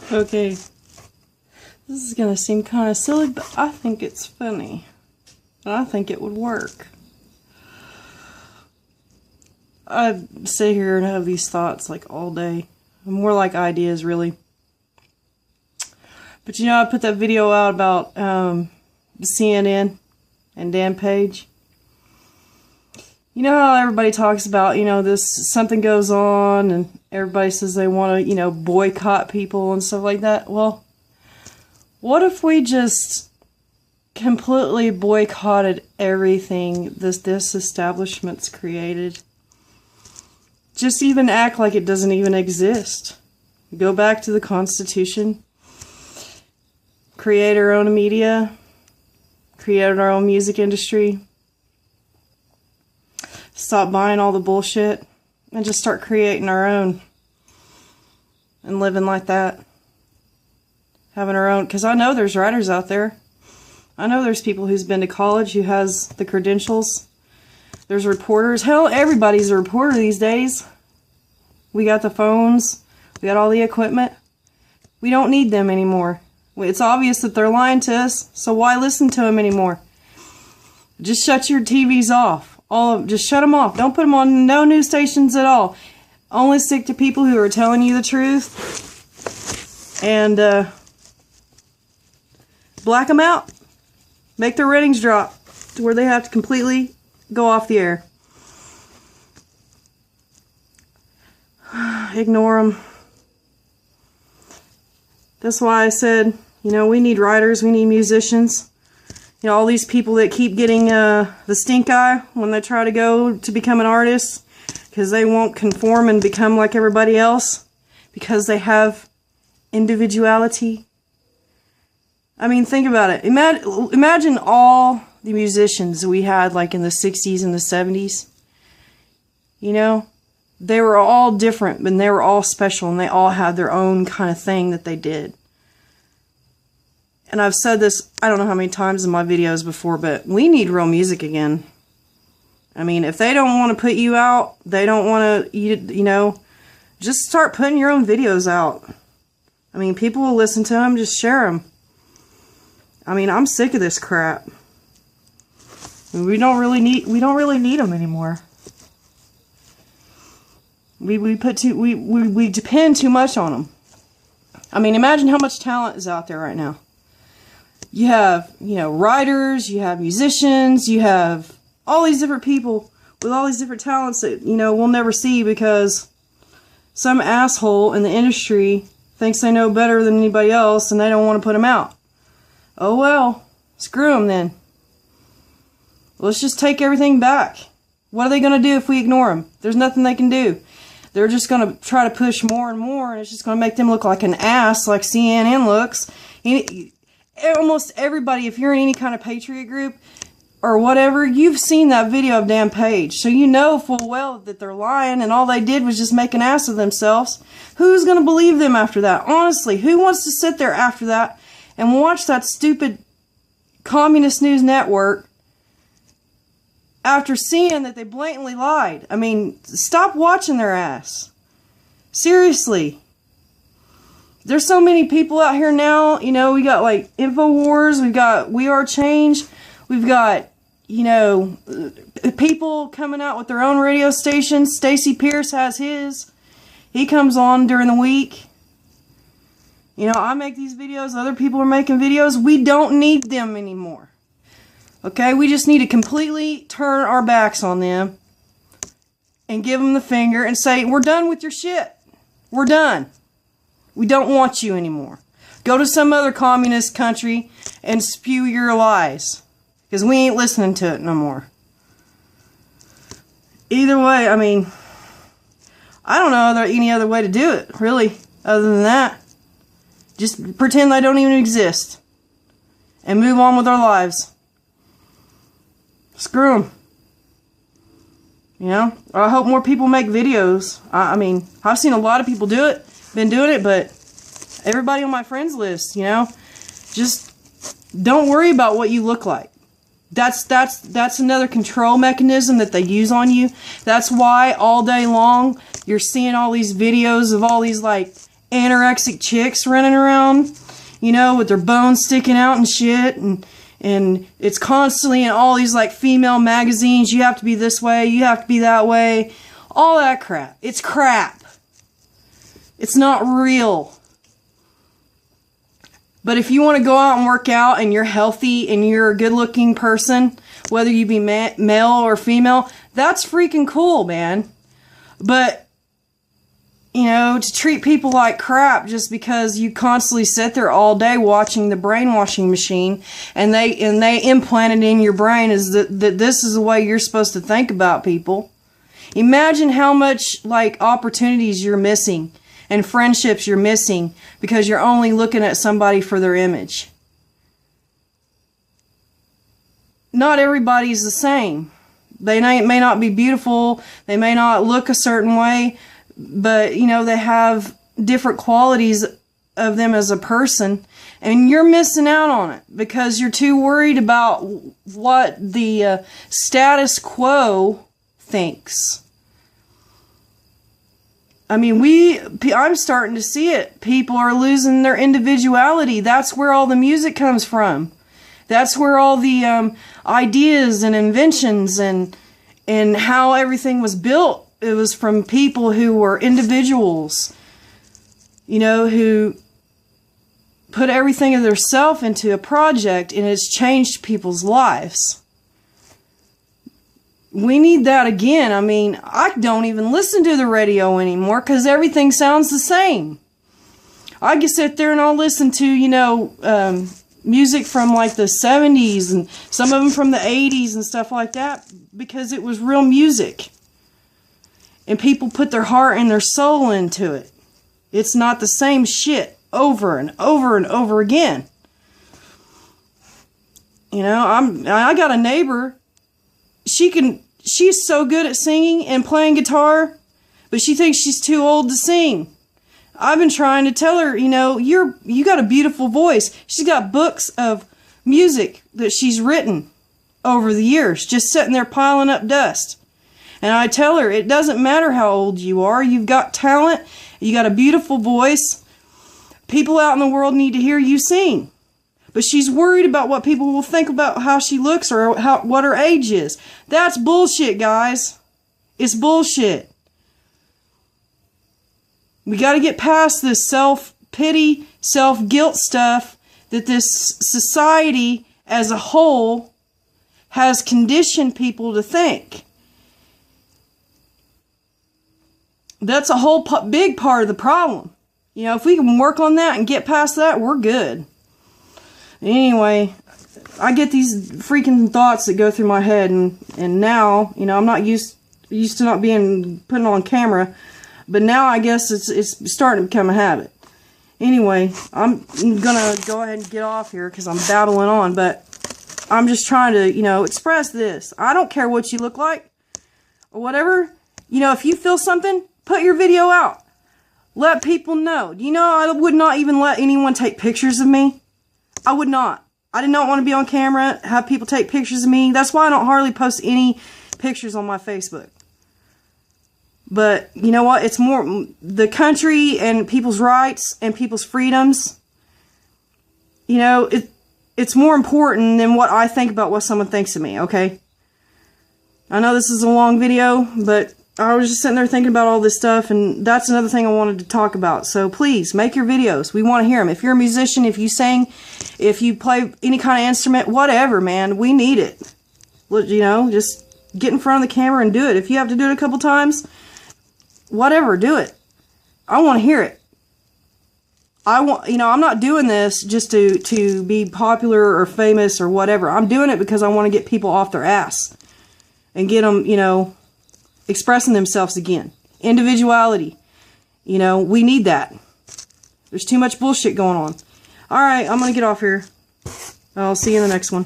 Okay, this is gonna seem kind of silly, but I think it's funny. And I think it would work. I sit here and have these thoughts like all day. More like ideas, really. But you know, I put that video out about CNN and Dan Page. You know how everybody talks about, you know, this, something goes on and everybody says they want to, you know, boycott people and stuff like that. Well, what if we just completely boycotted everything this establishment's created? Just even act like it doesn't even exist. Go back to the Constitution. Create our own media. Create our own music industry. Stop buying all the bullshit and just start creating our own and living like that. Having our own, because I know there's writers out there. I know there's people who's been to college, who has the credentials. There's reporters. Hell, everybody's a reporter these days. We got the phones. We got all the equipment. We don't need them anymore. It's obvious that they're lying to us, so why listen to them anymore? Just shut your TVs off. Just shut them off. Don't put them on no news stations at all. Only stick to people who are telling you the truth. And black them out. Make their ratings drop to where they have to completely go off the air. Ignore them. That's why I said, you know, we need writers, we need musicians. You know, all these people that keep getting the stink eye when they try to go to become an artist because they won't conform and become like everybody else because they have individuality. I mean, think about it. Imagine all the musicians we had like in the 60s and the 70s. You know, they were all different, but they were all special and they all had their own kind of thing that they did. And I've said this, I don't know how many times in my videos before, but we need real music again. I mean, if they don't want to put you out, they don't want to, you know, just start putting your own videos out. I mean, people will listen to them, just share them. I mean, I'm sick of this crap. We don't really need them anymore. We depend too much on them. I mean, imagine how much talent is out there right now. You have, you know, writers, you have musicians, you have all these different people with all these different talents that, you know, we'll never see because some asshole in the industry thinks they know better than anybody else and they don't want to put them out. Oh well, screw them then. Let's just take everything back. What are they going to do if we ignore them? There's nothing they can do. They're just going to try to push more and more, and it's just going to make them look like an ass like CNN looks. Almost everybody, if you're in any kind of patriot group or whatever, you've seen that video of Dan Page. So you know full well that they're lying and all they did was just make an ass of themselves. Who's going to believe them after that? Honestly, who wants to sit there after that and watch that stupid communist news network after seeing that they blatantly lied? I mean, stop watching their ass. Seriously. There's so many people out here now, you know, we got like InfoWars, we've got We Are Change, we've got, you know, people coming out with their own radio stations. Stacey Pierce has his. He comes on during the week. You know, I make these videos, other people are making videos. We don't need them anymore. Okay, we just need to completely turn our backs on them and give them the finger and say, we're done with your shit. We're done. We don't want you anymore. Go to some other communist country and spew your lies. Because we ain't listening to it no more. Either way, I mean, I don't know any other way to do it, really, other than that. Just pretend they don't even exist. And move on with our lives. Screw them. You know? I hope more people make videos. I mean, I've seen a lot of people do it. Been doing it, but everybody on my friends list, you know, just don't worry about what you look like. That's another control mechanism that they use on you. That's why all day long you're seeing all these videos of all these like anorexic chicks running around, you know, with their bones sticking out and shit, and it's constantly in all these like female magazines. You have to be this way, you have to be that way, all that crap. It's crap. It's not real. But if you want to go out and work out and you're healthy and you're a good looking person, whether you be male or female, that's freaking cool, man. But, you know, to treat people like crap just because you constantly sit there all day watching the brainwashing machine and they implanted in your brain is that this is the way you're supposed to think about people. Imagine how much like opportunities you're missing and friendships you're missing because you're only looking at somebody for their image. Not everybody's the same. They may not be beautiful, they may not look a certain way, but, you know, they have different qualities of them as a person, and you're missing out on it because you're too worried about what the status quo thinks. I mean, I'm starting to see it. People are losing their individuality. That's where all the music comes from. That's where all the ideas and inventions and how everything was built. It was from people who were individuals, you know, who put everything of their self into a project, and it's changed people's lives. We need that again. I mean, I don't even listen to the radio anymore because everything sounds the same. I can sit there and I'll listen to, you know, music from like the 70s and some of them from the 80s and stuff like that because it was real music. And people put their heart and their soul into it. It's not the same shit over and over and over again. You know, I got a neighbor. She's so good at singing and playing guitar, but she thinks she's too old to sing. I've been trying to tell her, you know, you got a beautiful voice. She's got books of music that she's written over the years, just sitting there piling up dust. And I tell her, it doesn't matter how old you are. You've got talent. You got a beautiful voice. People out in the world need to hear you sing. But she's worried about what people will think about how she looks or what her age is. That's bullshit, guys. It's bullshit. We got to get past this self-pity, self-guilt stuff that this society as a whole has conditioned people to think. That's a whole big part of the problem. You know, if we can work on that and get past that, we're good. Anyway, I get these freaking thoughts that go through my head, and now, you know, I'm not used to not being put on camera, but now I guess it's starting to become a habit. Anyway, I'm gonna go ahead and get off here because I'm babbling on, but I'm just trying to, you know, express this. I don't care what you look like or whatever. You know, if you feel something, put your video out. Let people know. You know, I would not even let anyone take pictures of me. I would not. I did not want to be on camera, have people take pictures of me. That's why I don't hardly post any pictures on my Facebook. But, you know what? It's more the country and people's rights and people's freedoms. You know, it's more important than what I think about what someone thinks of me, okay? I know this is a long video, but I was just sitting there thinking about all this stuff, and that's another thing I wanted to talk about. So please, make your videos. We want to hear them. If you're a musician, if you sing, if you play any kind of instrument, whatever, man, we need it. You know, just get in front of the camera and do it. If you have to do it a couple times, whatever, do it. I want to hear it. You know, I'm not doing this just to be popular or famous or whatever. I'm doing it because I want to get people off their ass and get them, you know, expressing themselves again. Individuality. You know, we need that. There's too much bullshit going on. Alright, I'm going to get off here. I'll see you in the next one.